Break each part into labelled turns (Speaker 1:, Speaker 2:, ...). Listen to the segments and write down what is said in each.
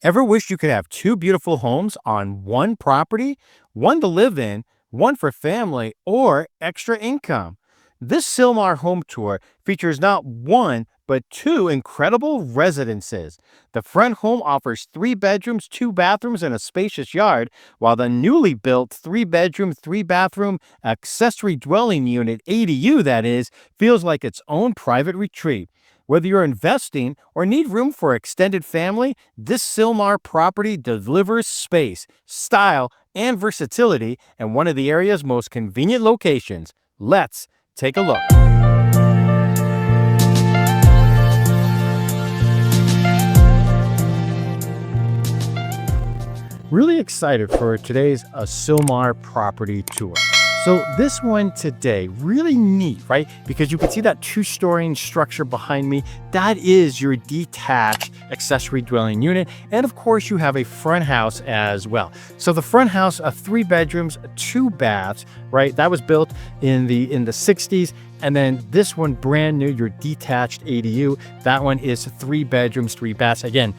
Speaker 1: Ever wish you could have two beautiful homes on one property? One to live in, one for family, or extra income? This Sylmar Home Tour features not one, but two incredible residences. The front home offers 3 bedrooms, 2 bathrooms, and a spacious yard, while the newly built 3 bedroom, 3 bathroom accessory dwelling unit, ADU that is, feels like its own private retreat. Whether you're investing or need room for extended family, this Sylmar property delivers space, style, and versatility in one of the area's most convenient locations. Let's take a look. Really excited for today's Sylmar property tour. So this one today, really neat, right? Because you can see that two-story structure behind me. That is your detached accessory dwelling unit. And of course, you have a front house as well. So the front house, 3 bedrooms, 2 baths, right? That was built in the 60s. And then this one, brand new, your detached ADU. That one is 3 bedrooms, 3 baths. Again,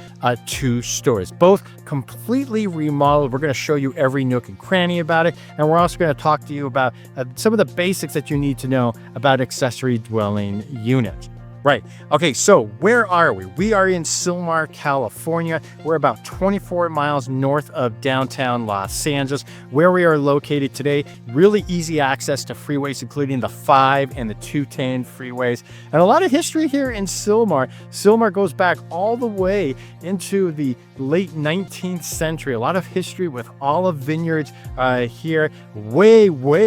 Speaker 1: 2 stories, both completely remodeled. We're going to show you every nook and cranny about it. And we're also going to talk to you about some of the basics that you need to know about accessory dwelling units. Right. Okay, so where are we? We are in Sylmar, California. We're about 24 miles north of downtown Los Angeles. Where we are located today, really easy access to freeways, including the 5 and the 210 freeways. And a lot of history here in Sylmar. Sylmar goes back all the way into the late 19th century. A lot of history with olive vineyards here way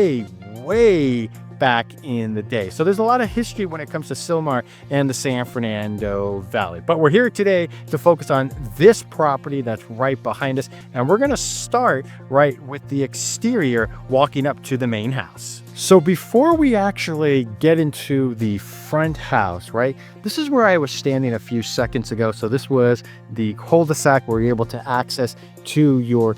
Speaker 1: back in the day. So there's a lot of history when it comes to Sylmar and the San Fernando Valley. But we're here today to focus on this property that's right behind us. And we're going to start right with the exterior, walking up to the main house. So before we actually get into the front house, right, this is where I was standing a few seconds ago. So this was the cul-de-sac where you're able to access to your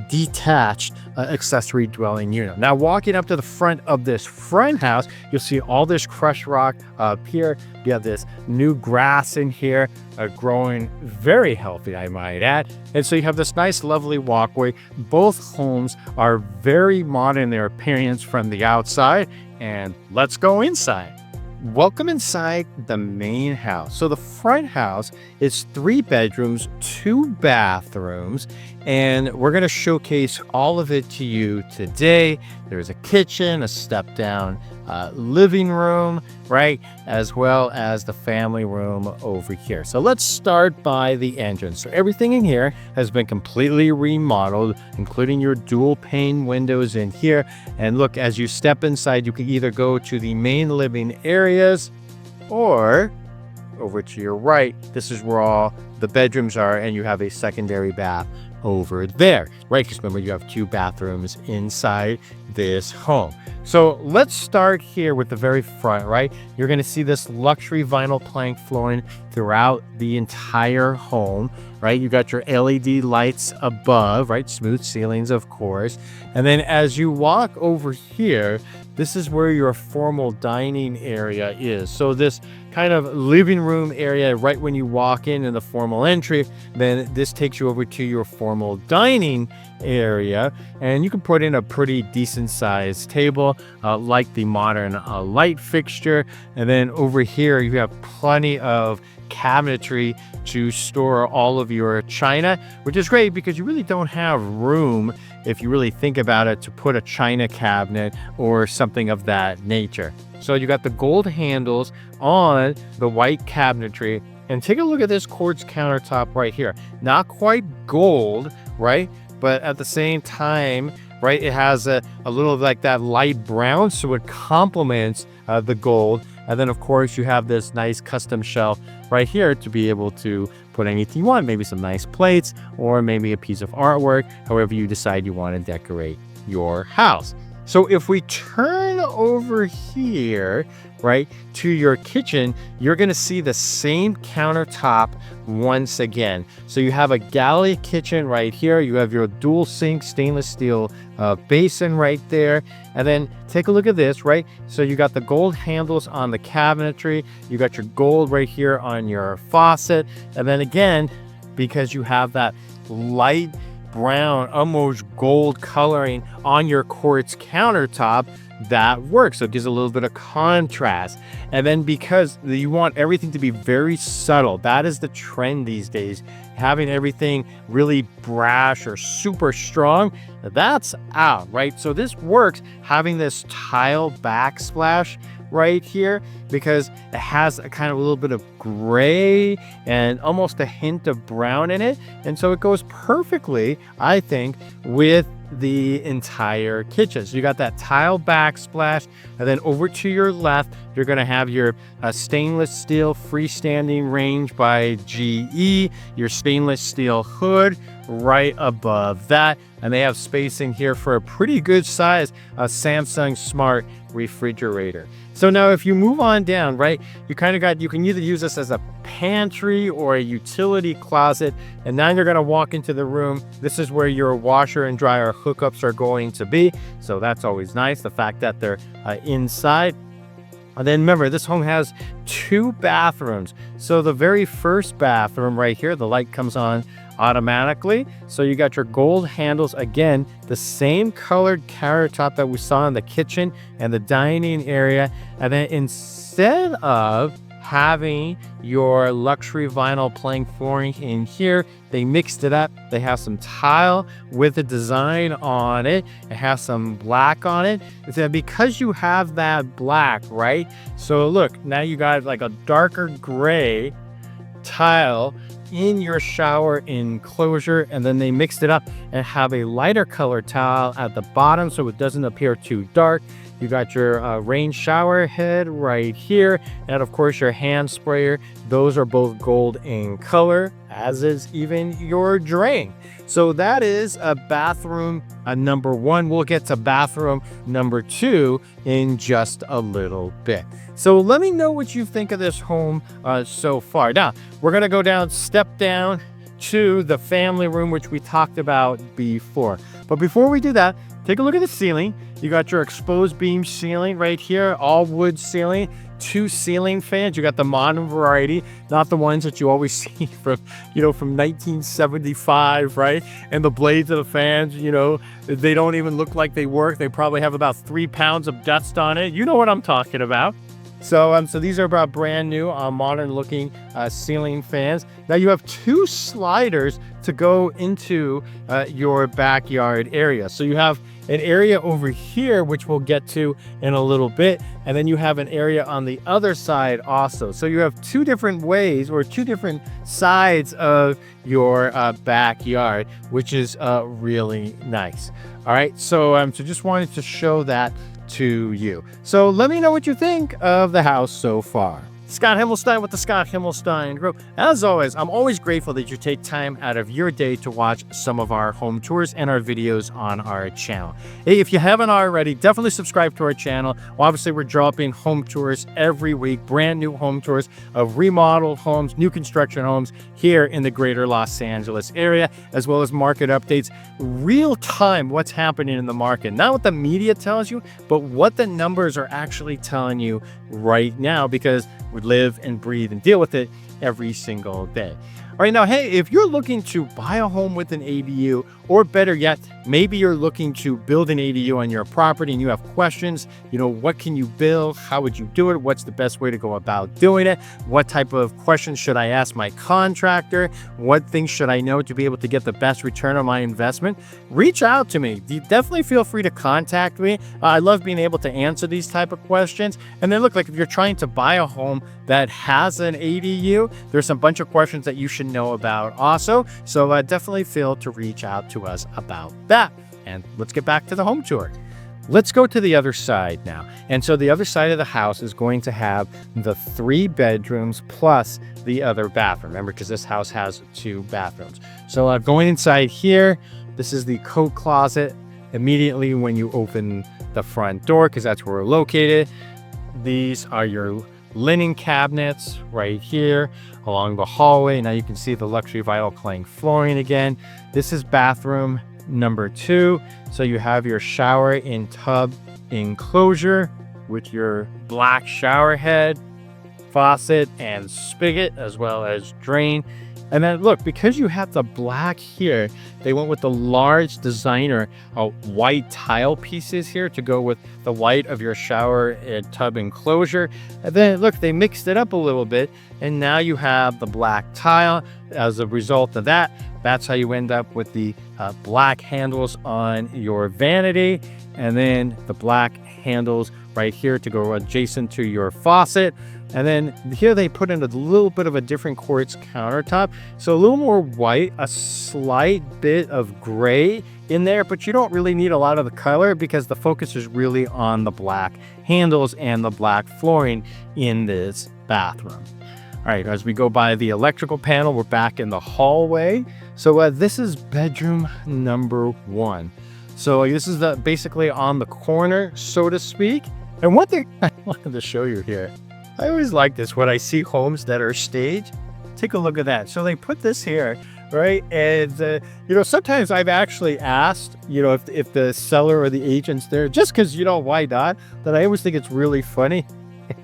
Speaker 1: detached accessory dwelling unit. Now, walking up to the front of this front house, you'll see all this crushed rock up here. You have this new grass in here, growing very healthy, I might add. And so you have this nice, lovely walkway. Both homes are very modern in their appearance from the outside. And let's go inside. Welcome inside the main house. So the front house is 3 bedrooms, 2 bathrooms, and we're going to showcase all of it to you today. There's a kitchen, a step-down living room, right, as well as the family room over here. So let's start by the entrance. So everything in here has been completely remodeled, including your dual pane windows in here. And look, as you step inside, you can either go to the main living areas or over to your right. This is where all the bedrooms are, and you have a secondary bath over there, right? Because remember, you have 2 bathrooms inside this home. So let's start here with the very front, right? You're going to see this luxury vinyl plank flooring throughout the entire home, right? You got your LED lights above, right? Smooth ceilings, of course. And then as you walk over here, this is where your formal dining area is. So this kind of living room area right when you walk in the formal entry, then this takes you over to your formal dining area, and you can put in a pretty decent sized table, like the modern light fixture. And then over here you have plenty of cabinetry to store all of your china, which is great because you really don't have room, if you really think about it, to put a china cabinet or something of that nature. So you got the gold handles on the white cabinetry, and take a look at this quartz countertop right here. Not quite gold, right? But at the same time, right, it has a little like that light brown, so it complements the gold. And then, of course, you have this nice custom shelf right here to be able to put anything you want, maybe some nice plates or maybe a piece of artwork, however you decide you want to decorate your house. So if we turn over here, right, to your kitchen, you're going to see the same countertop once again. So you have a galley kitchen right here. You have your dual sink stainless steel basin right there. And then take a look at this, right? So you got the gold handles on the cabinetry. You got your gold right here on your faucet. And then again, because you have that light brown, almost gold coloring on your quartz countertop. That works. So it gives a little bit of contrast. And then because you want everything to be very subtle, that is the trend these days, having everything really brash or super strong, that's out, right? So this works, having this tile backsplash right here, because it has a kind of a little bit of gray and almost a hint of brown in it. And so it goes perfectly, I think, with the entire kitchen. So you got that tile backsplash, and then over to your left, you're going to have your stainless steel freestanding range by GE, your stainless steel hood right above that. And they have spacing here for a pretty good size Samsung smart refrigerator. So now if you move on down, right, you can either use this as a pantry or a utility closet. And now you're going to walk into the room. This is where your washer and dryer hookups are going to be. So that's always nice, the fact that they're inside. And then remember, this home has 2 bathrooms. So the very first bathroom right here, the light comes on automatically. So you got your gold handles, again, the same colored countertop that we saw in the kitchen and the dining area. And then instead of having your luxury vinyl plank flooring in here, they mixed it up. They have some tile with a design on it. It has some black on it. And because you have that black, right? So look, now you got like a darker gray tile in your shower enclosure, and then they mixed it up and have a lighter color tile at the bottom so it doesn't appear too dark. You got your rain shower head right here, and of course your hand sprayer. Those are both gold in color, as is even your drain. So that is a bathroom number 1. We'll get to bathroom number 2 in just a little bit. So let me know what you think of this home so far. Now, we're going to step down to the family room, which we talked about before. But before we do that, take a look at the ceiling. You got your exposed beam ceiling right here, all wood ceiling. 2 ceiling fans. You got the modern variety, not the ones that you always see from 1975, right? And the blades of the fans, they don't even look like they work. They probably have about 3 pounds of dust on it. You know what I'm talking about. So these are about brand new, modern looking ceiling fans. Now you have 2 sliders to go into your backyard area. So you have an area over here, which we'll get to in a little bit. And then you have an area on the other side also. So you have 2 different ways, or 2 different sides of your backyard, which is really nice. All right. So just wanted to show that to you. So let me know what you think of the house so far. Scott Himmelstein with the Scott Himmelstein Group. As always, I'm always grateful that you take time out of your day to watch some of our home tours and our videos on our channel. Hey, if you haven't already, definitely subscribe to our channel. Obviously, we're dropping home tours every week, brand new home tours of remodeled homes, new construction homes here in the greater Los Angeles area, as well as market updates, real time what's happening in the market. Not what the media tells you, but what the numbers are actually telling you right now, because we live and breathe and deal with it every single day. All right, now, hey, if you're looking to buy a home with an ADU, or better yet, maybe you're looking to build an ADU on your property and you have questions, what can you build? How would you do it? What's the best way to go about doing it? What type of questions should I ask my contractor? What things should I know to be able to get the best return on my investment? Reach out to me. Definitely feel free to contact me. I love being able to answer these type of questions. And then look, like if you're trying to buy a home that has an ADU, there's a bunch of questions that you should know about also. So definitely feel to reach out to us about that. And let's get back to the home tour. Let's go to the other side now. And so the other side of the house is going to have the 3 bedrooms plus the other bathroom. Remember, because this house has 2 bathrooms. So going inside here, this is the coat closet. Immediately when you open the front door, because that's where we're located, these are your linen cabinets right here along the hallway. Now you can see the luxury vinyl plank flooring again. This is bathroom number 2. So you have your shower and tub enclosure with your black shower head, faucet, and spigot, as well as drain And then look, because you have the black here, they went with the large designer white tile pieces here to go with the white of your shower and tub enclosure. And then look, they mixed it up a little bit, and now you have the black tile. As a result of that, that's how you end up with the black handles on your vanity, and then the black handles right here to go adjacent to your faucet. And then here they put in a little bit of a different quartz countertop. So a little more white, a slight bit of gray in there, but you don't really need a lot of the color because the focus is really on the black handles and the black flooring in this bathroom. All right, as we go by the electrical panel, we're back in the hallway. So this is bedroom number 1. So this is basically on the corner, so to speak. And one thing I wanted to show you here, I always like this when I see homes that are staged. Take a look at that. So they put this here, right? And, you know, sometimes I've actually asked, you know, if the seller or the agent's there, just because, you know, why not? That I always think it's really funny.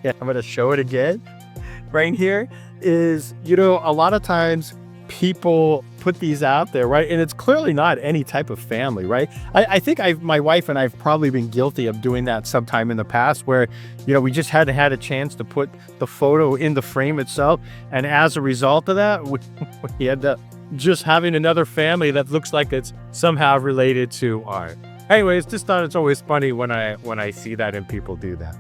Speaker 1: I'm going to show it again. Right here is, you know, a lot of times people put these out there, right? And it's clearly not any type of family, right? I think my wife and I've probably been guilty of doing that sometime in the past where, you know, we just hadn't had a chance to put the photo in the frame itself. And as a result of that, we end up just having another family that looks like it's somehow related to art. Anyways, just thought it's always funny when I see that and people do that.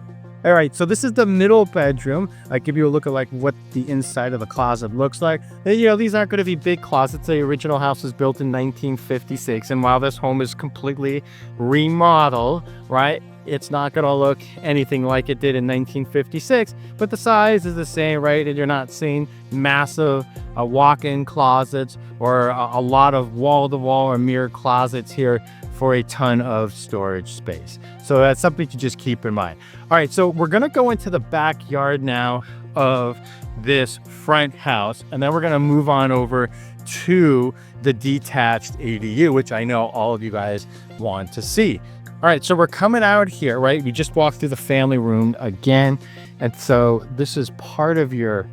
Speaker 1: All right, so this is the middle bedroom. I give you a look at like what the inside of the closet looks like. And, you know, these aren't going to be big closets. The original house was built in 1956, and while this home is completely remodeled, right, it's not going to look anything like it did in 1956, but the size is the same, right? And you're not seeing massive walk-in closets or a lot of wall-to-wall or mirror closets here for a ton of storage space. So that's something to just keep in mind. All right, so we're gonna go into the backyard now of this front house, and then we're gonna move on over to the detached ADU, which I know all of you guys want to see. All right, so we're coming out here, right? We just walked through the family room again. And so this is part of your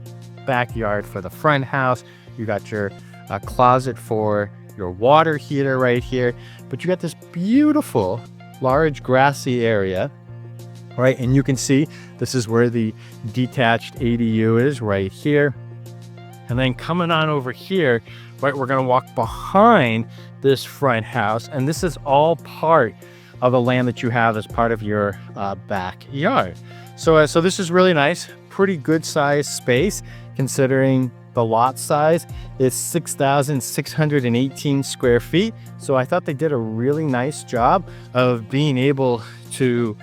Speaker 1: backyard for the front house. You got your closet for your water heater right here, but you got this beautiful large grassy area, right? And you can see this is where the detached ADU is right here. And then coming on over here, right, we're gonna walk behind this front house, and this is all part of the land that you have as part of your backyard. So this is really nice, pretty good size space considering the lot size is 6,618 square feet. So I thought they did a really nice job of being able to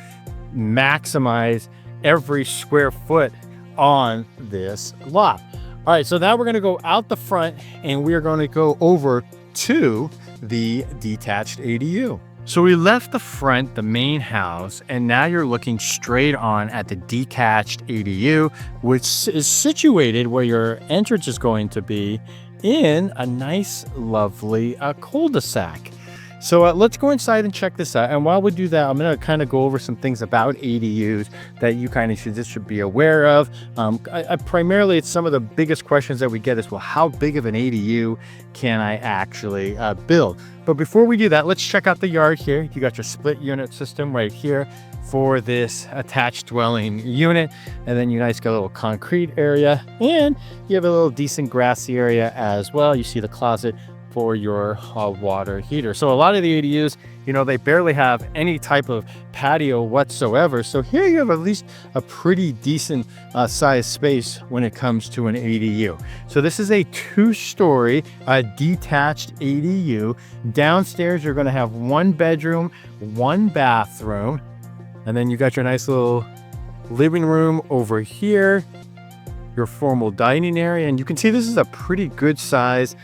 Speaker 1: maximize every square foot on this lot. All right, so now we're gonna go out the front and we're gonna go over to the detached ADU. So we left the front, the main house, and now you're looking straight on at the detached ADU, which is situated where your entrance is going to be in a nice, lovely cul-de-sac. So let's go inside and check this out. And while we do that, I'm going to kind of go over some things about ADUs that you kind of should be aware of. Primarily, it's some of the biggest questions that we get is, well, how big of an ADU can I actually build? But before we do that, let's check out the yard here. You got your split unit system right here for this attached dwelling unit. And then you guys got a little concrete area, and you have a little decent grassy area as well. You see the closet for your water heater. So a lot of the ADUs, you know, they barely have any type of patio whatsoever. So here you have at least a pretty decent size space when it comes to an ADU. So this is a 2-story detached ADU. Downstairs, you're going to have 1 bedroom, 1 bathroom. And then you got your nice little living room over here, your formal dining area, and you can see this is a pretty good size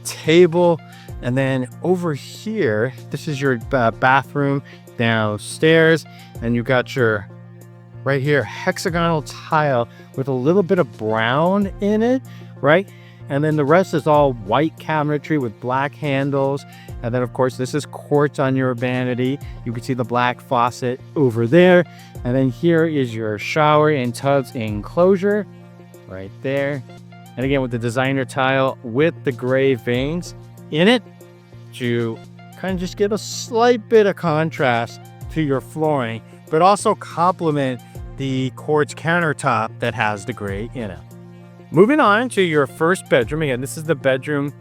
Speaker 1: table. And then over here, this is your bathroom downstairs, and you got your right here hexagonal tile with a little bit of brown in it, right? And then the rest is all white cabinetry with black handles. And then of course this is quartz on your vanity. You can see the black faucet over there. And then here is your shower and tubs enclosure right there. And again, with the designer tile with the gray veins in it to kind of just give a slight bit of contrast to your flooring, but also complement the quartz countertop that has the gray in it. Moving on to your first bedroom. Again, this is the bedroom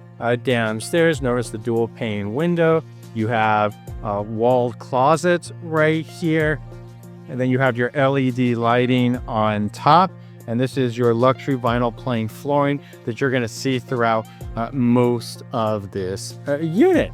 Speaker 1: downstairs. Notice the dual pane window. You have walled closets right here. And then you have your LED lighting on top. And this is your luxury vinyl plank flooring that you're going to see throughout most of this unit.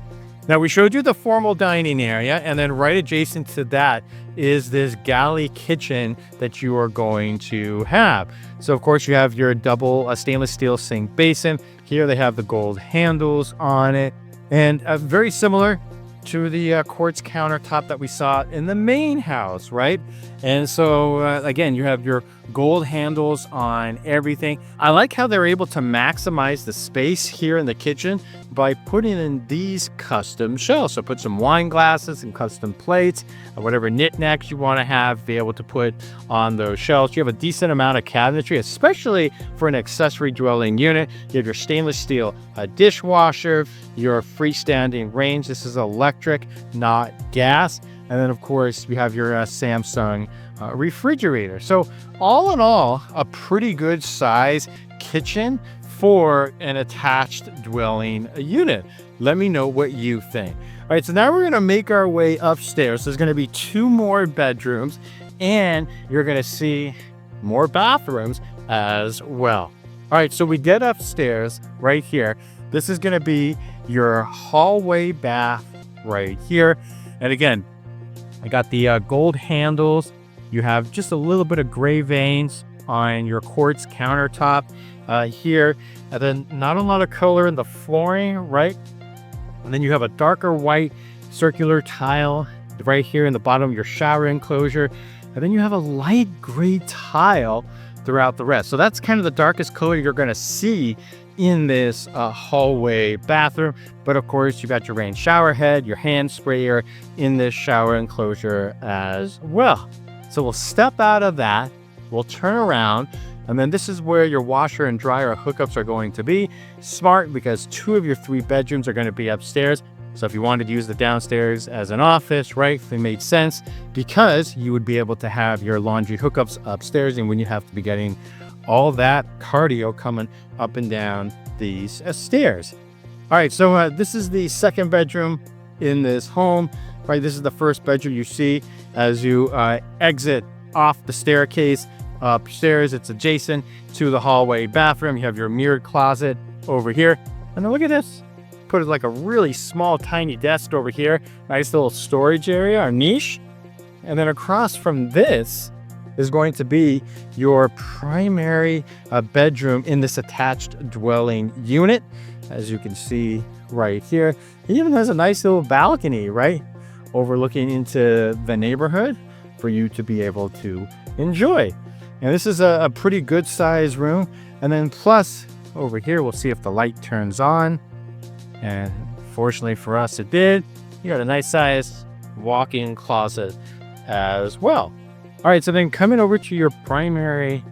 Speaker 1: Now, we showed you the formal dining area, and then right adjacent to that is this galley kitchen that you are going to have. So, of course, you have your double stainless steel sink basin. Here they have the gold handles on it, and very similar to the quartz countertop that we saw in the main house, right? And so, again, you have your gold handles on everything. I like how they're able to maximize the space here in the kitchen by putting in these custom shelves. So put some wine glasses and custom plates, or whatever knickknacks you want to have, be able to put on those shelves. You have a decent amount of cabinetry, especially for an accessory dwelling unit. You have your stainless steel dishwasher, your freestanding range. This is electric, not gas. And then, of course, you have your Samsung refrigerator. So all in all, a pretty good size kitchen for an attached dwelling unit. Let me know what you think. All right, so now we're going to make our way upstairs. There's going to be 2 more bedrooms, and you're going to see more bathrooms as well. All right, so we get upstairs right here. This is going to be your hallway bath right here. And again, I got the gold handles. You have just a little bit of gray veins on your quartz countertop here. And then not a lot of color in the flooring, right? And then you have a darker white circular tile right here in the bottom of your shower enclosure. And then you have a light gray tile throughout the rest. So that's kind of the darkest color you're going to see in this hallway bathroom. But of course, you got your rain shower head, your hand sprayer in this shower enclosure as well. So we'll step out of that, we'll turn around, and then this is where your washer and dryer hookups are going to be. Smart, because 2 of your 3 bedrooms are going to be upstairs. So if you wanted to use the downstairs as an office, right, it made sense, because you would be able to have your laundry hookups upstairs, and when you have to be getting all that cardio coming up and down these stairs. All right, so this is the second bedroom in this home, right? This is the first bedroom you see as you exit off the staircase upstairs. It's adjacent to the hallway bathroom. You have your mirrored closet over here. And then look at this. Put like a really small, tiny desk over here. Nice little storage area or niche. And then across from this is going to be your primary bedroom in this attached dwelling unit. As you can see right here, it even has a nice little balcony, right, overlooking into the neighborhood for you to be able to enjoy. And this is a pretty good size room. And then plus over here, we'll see if the light turns on. And fortunately for us, it did. You got a nice size walk-in closet as well. All right, so then coming over to your primary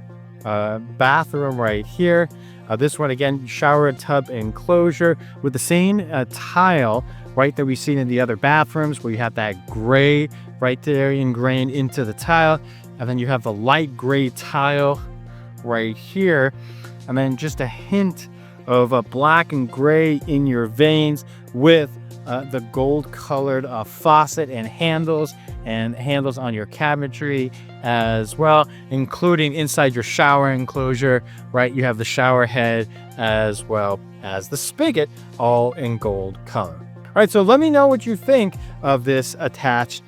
Speaker 1: bathroom right here. This one, again, shower and tub enclosure with the same tile, right, that we've seen in the other bathrooms, where you have that gray right there ingrained into the tile. And then you have the light gray tile right here. And then just a hint of a black and gray in your veins with the gold colored faucet and handles on your cabinetry as well, including inside your shower enclosure, right? You have the shower head as well as the spigot, all in gold color. All right, so let me know what you think of this attached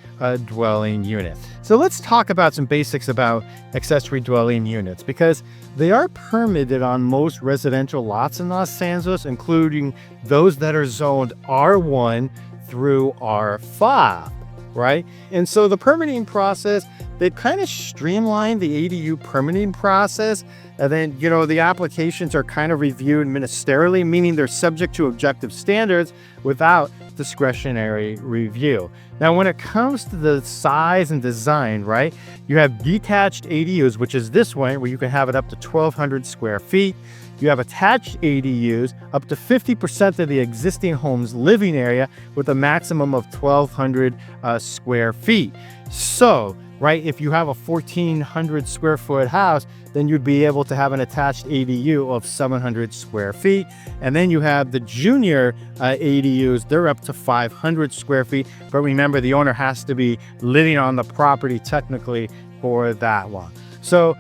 Speaker 1: dwelling unit. So let's talk about some basics about accessory dwelling units, because they are permitted on most residential lots in Los Angeles, including those that are zoned R1 through R5, right? And so the permitting process, they kind of streamlined the ADU permitting process. And then, the applications are kind of reviewed ministerially, meaning they're subject to objective standards without discretionary review. Now, when it comes to the size and design, right, you have detached ADUs, which is this one, where you can have it up to 1,200 square feet. You have attached ADUs up to 50% of the existing home's living area with a maximum of 1,200 square feet. So, right, if you have a 1,400 square foot house, then you'd be able to have an attached ADU of 700 square feet. And then you have the junior ADUs, they're up to 500 square feet. But remember, the owner has to be living on the property technically for that one. So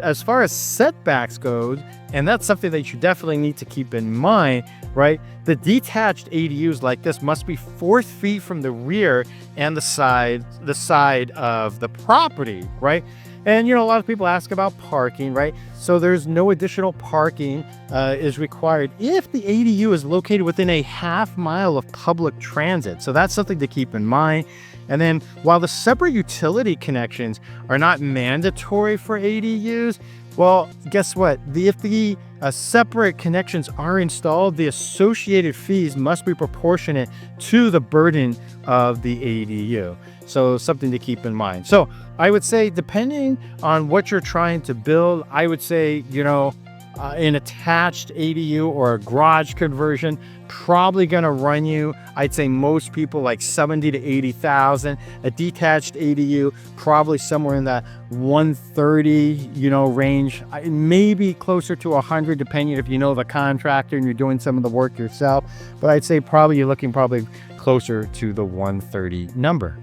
Speaker 1: as far as setbacks goes, and that's something that you definitely need to keep in mind, right? The detached ADUs like this must be 4 feet from the rear and the side of the property, right? And, you know, a lot of people ask about parking, right? So there's no additional parking is required if the ADU is located within a half mile of public transit. So that's something to keep in mind. And then while the separate utility connections are not mandatory for ADUs, well, guess what? If the separate connections are installed, the associated fees must be proportionate to the burden of the ADU. So something to keep in mind. So I would say, depending on what you're trying to build, I would say, you know, an attached ADU or a garage conversion, probably going to run you, I'd say most people, like 70 to 80,000. A detached ADU, probably somewhere in that 130, you know, range, maybe closer to 100, depending if you know the contractor and you're doing some of the work yourself. But I'd say probably you're looking probably closer to the 130 number.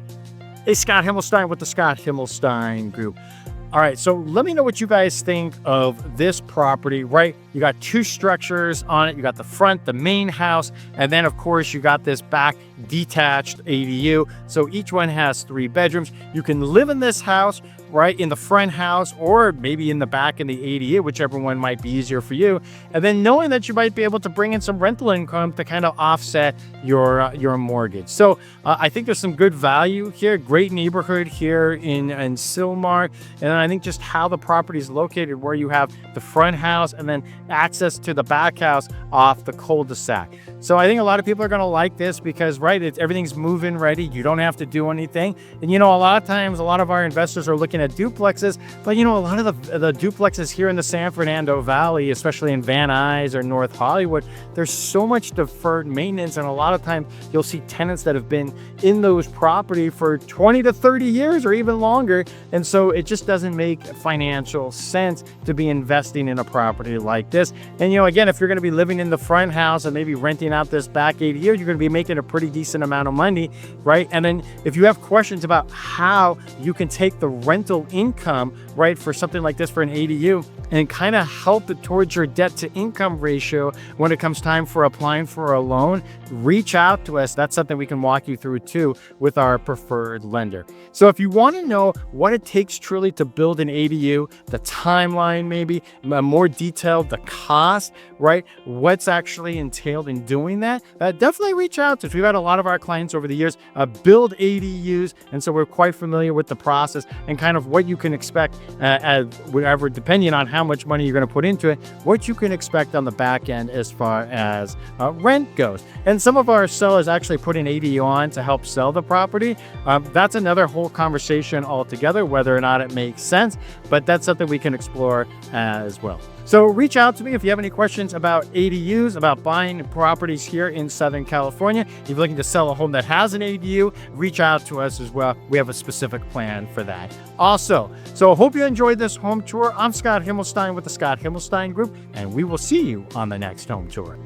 Speaker 1: Hey, Scott Himmelstein with the Scott Himmelstein Group. All right, so let me know what you guys think of this property, right? You got 2 structures on it. You got the front, the main house, and then of course you got this back detached ADU. So each one has 3 bedrooms. You can live in this house, right, in the front house, or maybe in the back in the ADU, whichever one might be easier for you. And then knowing that you might be able to bring in some rental income to kind of offset your mortgage. So I think there's some good value here, great neighborhood here in Sylmar. And I think just how the property is located, where you have the front house and then access to the back house off the cul-de-sac. So I think a lot of people are going to like this because, right, everything's move-in ready. You don't have to do anything. And, you know, a lot of times, a lot of our investors are looking at duplexes, but, you know, a lot of the duplexes here in the San Fernando Valley, especially in Van Nuys or North Hollywood, there's so much deferred maintenance. And a lot of times you'll see tenants that have been in those property for 20 to 30 years or even longer. And so it just doesn't make financial sense to be investing in a property like this. And, you know, again, if you're going to be living in the front house and maybe renting out this back ADU, you're going to be making a pretty decent amount of money, right? And then if you have questions about how you can take the rental income, right, for something like this for an ADU and kind of help it towards your debt to income ratio when it comes time for applying for a loan, reach out to us. That's something we can walk you through too with our preferred lender. So if you want to know what it takes truly to build an ADU, the timeline, maybe more detailed, the cost, right, what's actually entailed in doing that, definitely reach out to us. We've had a lot of our clients over the years build ADUs, and so we're quite familiar with the process and kind of what you can expect as whatever, depending on how much money you're going to put into it, what you can expect on the back end as far as rent goes. And some of our sellers actually put an ADU on to help sell the property. That's another whole conversation altogether, whether or not it makes sense, but that's something we can explore as well. So reach out to me if you have any questions about ADUs, about buying properties here in Southern California. If you're looking to sell a home that has an ADU, reach out to us as well. We have a specific plan for that also. So I hope you enjoyed this home tour. I'm Scott Himmelstein with the Scott Himmelstein Group, and we will see you on the next home tour.